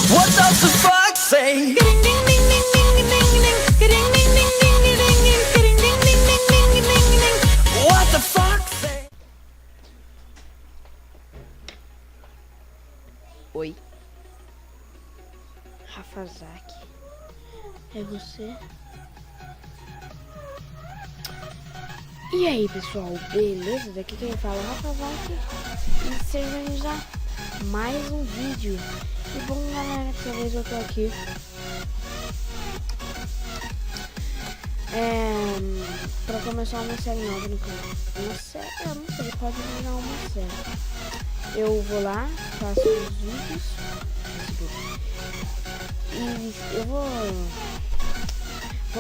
What does the fox say? What the fox say? Oi, Rafazaki, é você? E aí pessoal, beleza? Daqui quem fala é o Rafazaki e sejam bem-vindos a mais um vídeo. E bom galera, dessa vez eu tô aqui pra começar uma série nova no canal. Uma série, eu não sei, pode virar uma série. Eu vou lá, faço os vídeos e eu vou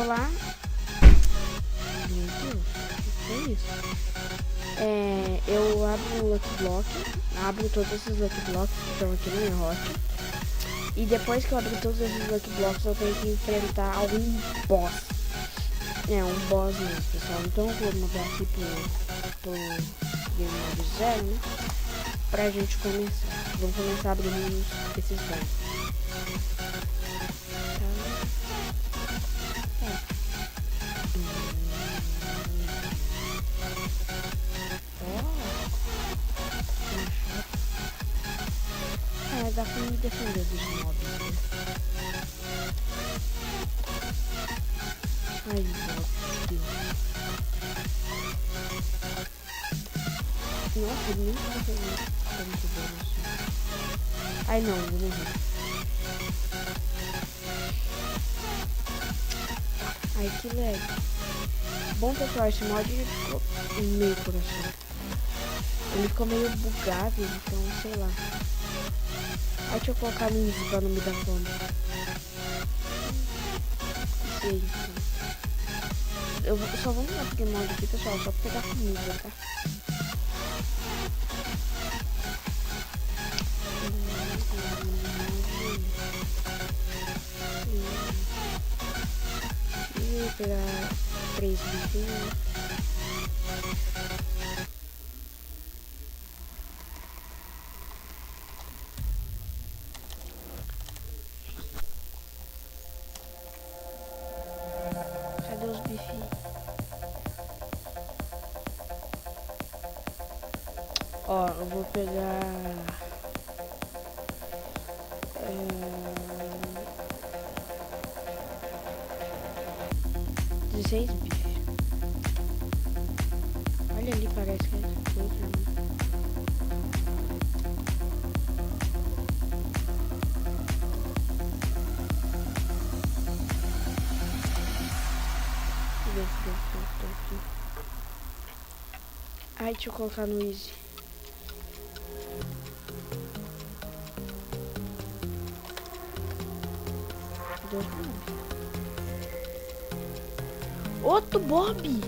lá. Meu Deus, o que foi isso? Eu abro o Lucky Block, abro todos esses Lucky Blocks que estão aqui no meu rock. E depois que eu abro todos esses Lucky Blocks, eu tenho que enfrentar algum boss. Um boss mesmo, pessoal. Então eu vou mudar aqui pro Game Mode 0, né? Pra gente começar. Vamos começar abrindo esses bancos. Dá pra me defender dos mobs, né? Ai, meu Deus. Nossa, ele nem tá muito bem assim. Ai, não, vou morrer. Ai, que lag. Bom, pessoal, esse mod ficou meio coração. Ele ficou meio bugado, então, sei lá. Aí deixa eu colocar no easy pra não me dar fome. Sei. Eu só vou mudar pro mod aqui, pessoal, só pra pegar comida, tá? E vou pegar 3 bichinhos. Cadê os bifinhos? Ó, eu vou pegar 16 bifes. Olha ali, parece que é outro, né? Ai, deixa eu colocar no easy. Outro Bob!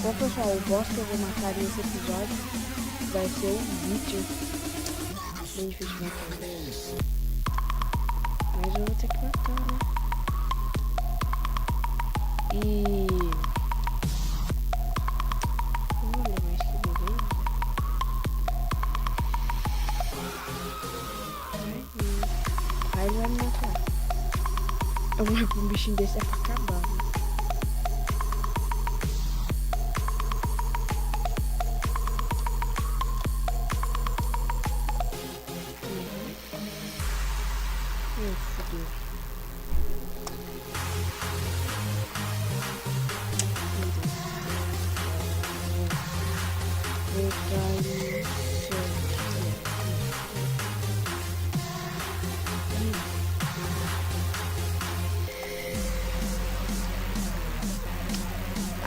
Bom, pessoal, o boss que eu vou matar nesse episódio vai ser o Witcher. Bem difícil de matar. Mas eu vou ter que matar, né? E... olha, mas que beleza. Aí ele vai me matar. Eu vou com um bichinho desse é pra acabar, né? Fudeu.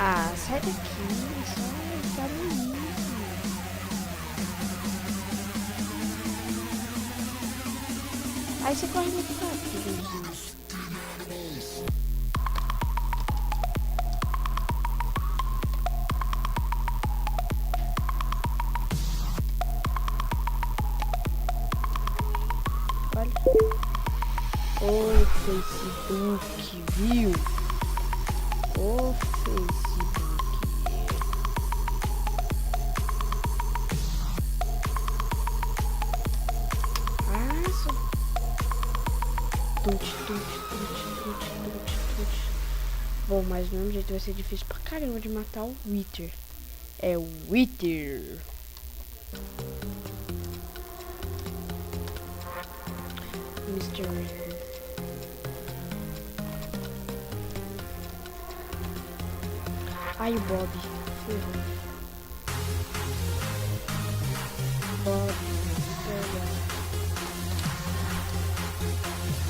Ah, sai daqui, só tá no início. Aí você corre muito rápido, gente. Facebook, viu? O Facebook. Nossa. Tute. Bom, mas do mesmo jeito vai ser difícil pra caramba de matar o Wither. É o Wither. Mr. Wither. Ai, o Bob. Ferrou. Bob. Pega.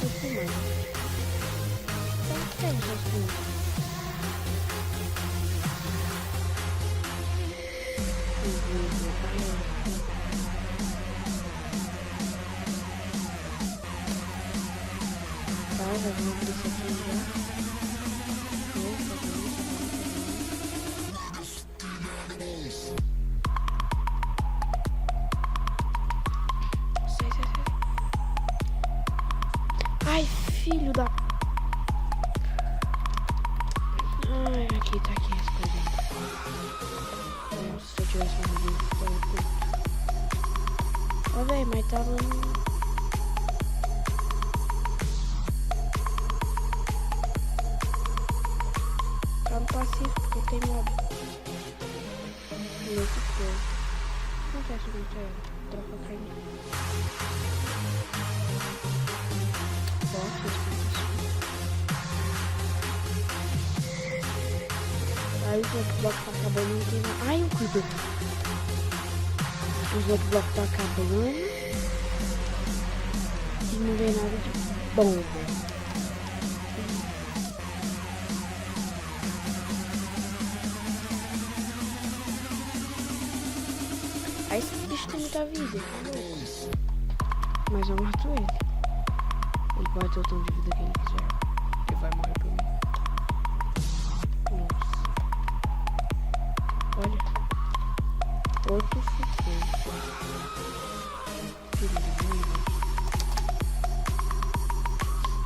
Tô fumando. Então, pega essas coisas. Vamos ver isso aqui já. Sai. Ai, filho da... Ai, aqui, tá aqui esse presente. Nossa, se eu tivesse morrido, eu tava puto. Ó, véi, mas tava... Pacífico, porque tem mob. Muito coisa. Acontece muito aí. Troca a carne. Bota isso. Aí os outros blocos tá acabando, não tem nada. Ai, um cuido. Os outros blocos tá acabando. E não vem nada de bom, velho. Aí esse bicho tem muita vida, mas eu mato ele. Ele pode ter o tanto de vida que ele quiser. Ele vai morrer por mim. Nossa. Olha. Outro futuro. Filho da mãe.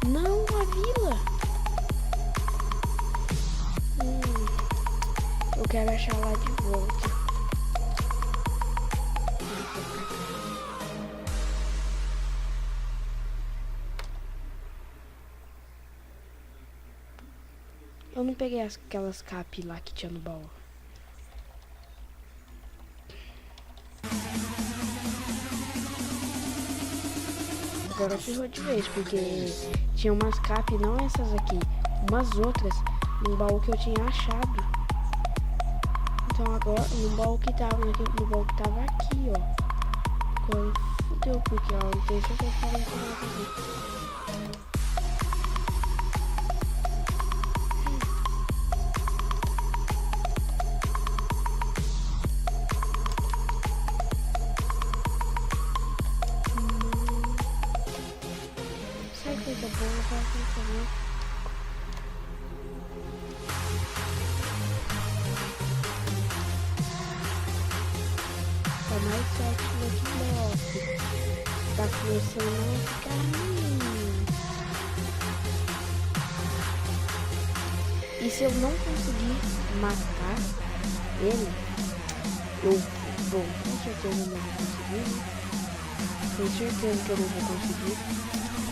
Não, a vila. Eu quero achar lá de volta. Eu não peguei aquelas cap lá que tinha no baú. Agora ferrou de vez, porque tinha umas cap, não essas aqui, umas outras, no baú que eu tinha achado. Então agora, no baú que tava aqui, ó. Agora fudeu, porque ó, não tem isso que eu falo aqui. Coisa boa, eu faço isso também. Tá mais 7 Lucky Block. Tá começando a ficar ruim. E se eu não conseguir matar ele, bom, com certeza eu não vou conseguir, né? Tenho certeza que eu não vou conseguir.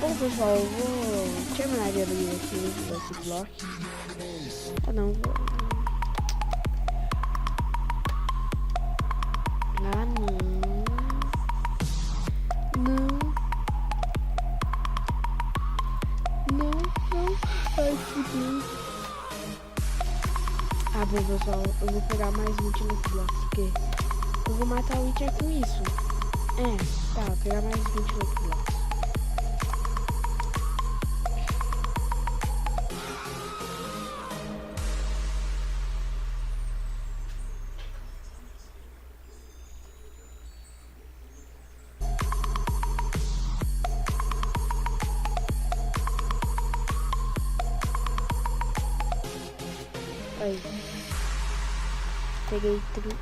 Bom, pessoal, eu vou terminar de abrir aqui esse bloco. Ah, não, vou... Ah, não. Ai, fudeu. Ah, bom, pessoal, eu vou pegar mais 20 Lucky Blocks, porque eu vou matar o Wither com isso. Tá, vou pegar mais 20 Lucky Blocks. Aí. Peguei 30.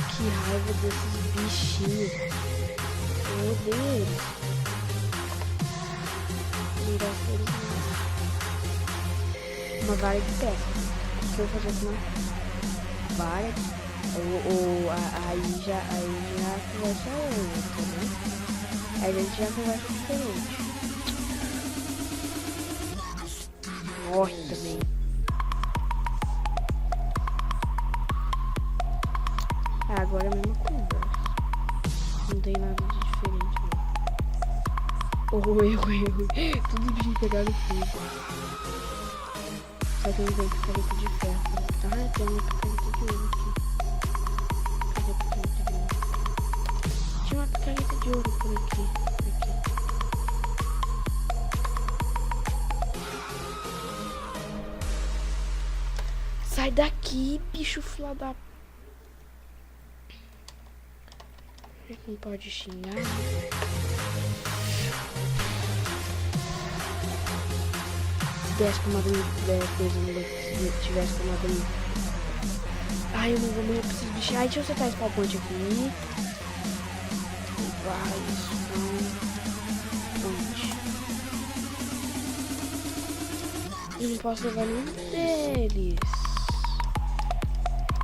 Que raiva. raiva desses bichinhos. Eu odeio eles. Não gosto deles não. Uma vara de pesca. O que eu vou fazer com uma vara? Aí já conversa outra, né? Aí a gente já conversa diferente. Morre também. Agora é a mesma conversa. Não tem nada de diferente, não. Erro. Tudo de pegar no fogo. Só que eu não tenho picareta de ferro. Ah, tem uma picareta de ouro aqui. Cadê a picareta de ouro? Tinha uma picareta de ouro por aqui. Sai daqui, bicho filha da... Não pode xingar. Se desse com uma coisa se tivesse com uma... Ai, eu não vou morrer pra esses bichos. Ai, deixa eu acertar esse palpante aqui. Vai, ponte. Eu não posso levar nenhum deles.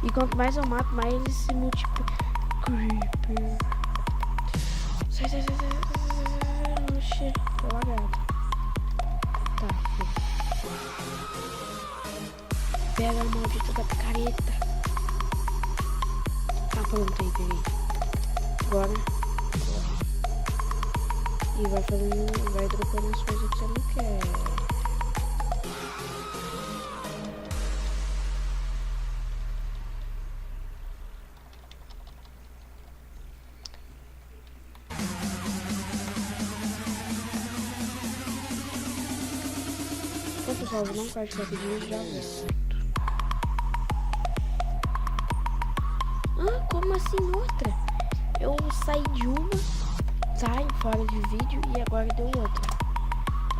E quanto mais eu mato, mais eles se multiplicam. Creeper. Sai. Oxi, tô lagado. Tá, pega a maldita da picareta. Ah, pronto, aí, peguei. Agora, corre. E vai fazendo, vai dropando as coisas que você não quer. Bom, pessoal, vou dar um corte rapidinho e já volto. Ah, como assim outra? Eu saí de uma, saí fora de vídeo e agora deu outra.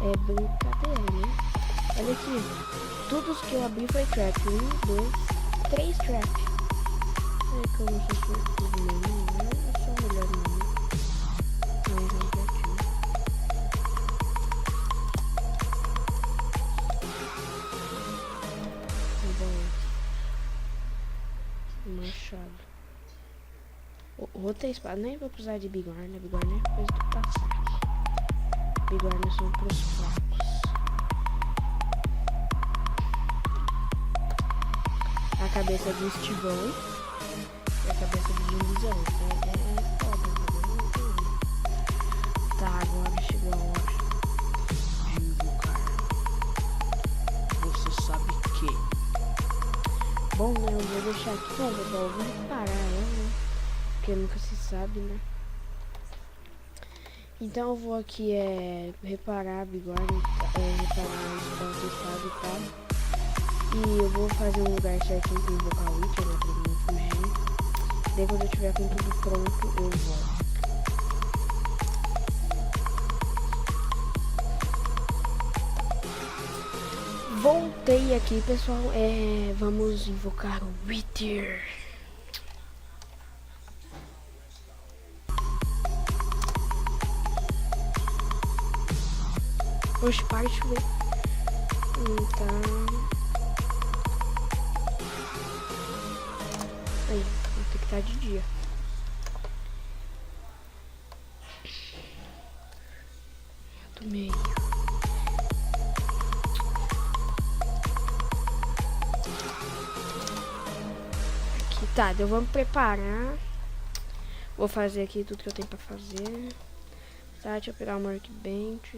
É brincadeira, né? Olha aqui. Todos que eu abri foi trap. 1, 2, 3 trap. É que eu não sou sortudo mesmo, né? Eu sou melhor mesmo. Mas eu já tinha. Machado. Outra espada. Nem vou precisar de bigorna. Bigorna é coisa do passado. Bigorna são pros fracos. A cabeça do estivão e a cabeça do zumbizão. É foda, entendeu? Tá, agora chegou a hora de invocar. Você sabe que... Bom, né? Eu vou deixar aqui, pessoal. Eu vou reparar ela, né? Porque nunca se sabe, né? Então eu vou aqui reparar a bigorna, reparar a espada e tal. E eu vou fazer um lugar certinho pra invocar o Witcher, né? Pra ele não fugir. Daí quando eu tiver com tudo pronto, eu volto. Voltei aqui, pessoal. Vamos invocar o Wither. Oxe, para de chover. Tá. Aí, vou ter que estar de dia. Do meio. Aqui, tá, então vamos preparar. Vou fazer aqui tudo que eu tenho pra fazer. Tá, deixa eu pegar o workbench.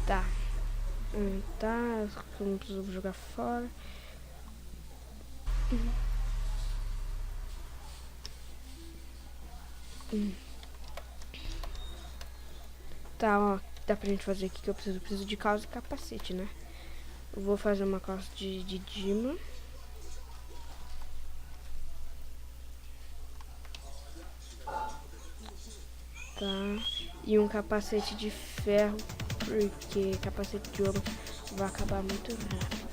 Tá. Tá, eu não preciso jogar fora. Tá, ó, dá pra gente fazer aqui que eu preciso de calça e capacete, né? Eu vou fazer uma calça de Dima. Tá. E um capacete de ferro, porque capacete de ouro vai acabar muito rápido.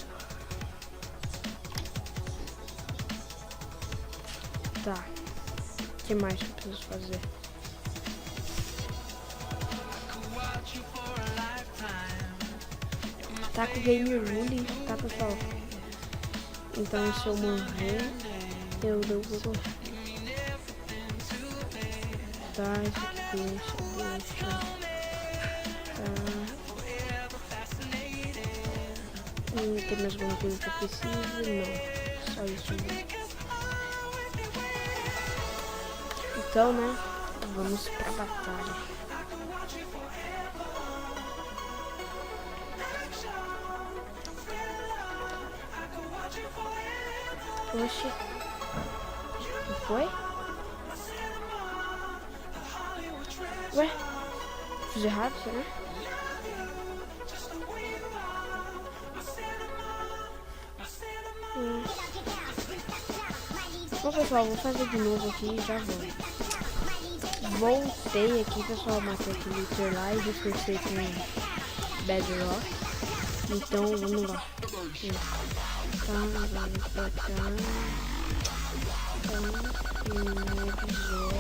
Tá. O que mais que eu preciso fazer? Tá com o Game Rule, tá, pessoal? Então, se eu morrer, eu não vou morrer. Tá, isso aqui deixa. Tá. Tem mais alguma coisa que eu preciso? Não, só isso mesmo. Então, né, vamos pra batalha. Oxi. Não foi? Ué? Fiz errado, será? Bom, pessoal, vou fazer de novo aqui e já volto. Voltei aqui, pessoal, matei aquele Luther lá e reforcei com Bedrock. Então, vamos lá. Tá, vamos pra cá. Tá, e zero.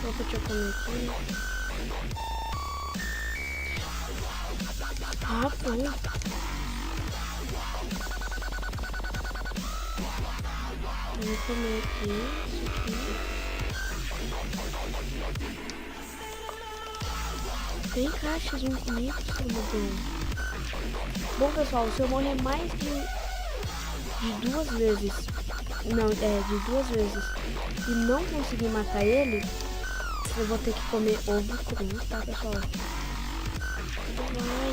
Opa, deixa eu comer aqui. Ah, pronto. Vou comer aqui, isso aqui. Tem caixas de comigo, seu modelo. Bom, pessoal, se eu morrer mais de 2 vezes, não, de 2 vezes, e não conseguir matar ele, eu vou ter que comer ovo cru, tá, pessoal? Vai.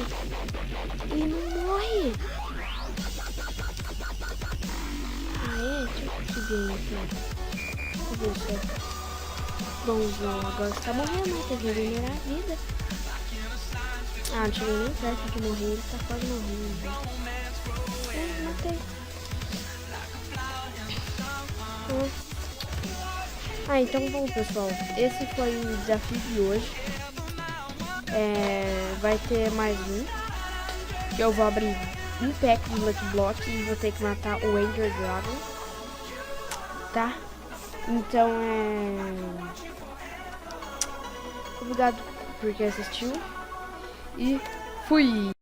Ele não morre. Deixa eu subir aqui. Cadê isso? Bonzão, agora você tá morrendo, né? Tem que regenerar a vida. Ah, não cheguei nem perto de morrer, ele tá quase morrendo. Matei. Então bom, pessoal. Esse foi o desafio de hoje. Vai ter mais um. Eu vou abrir um pack de Lucky Block e vou ter que matar o Ender Dragon. Tá? Então obrigado por quem assistiu. E fui!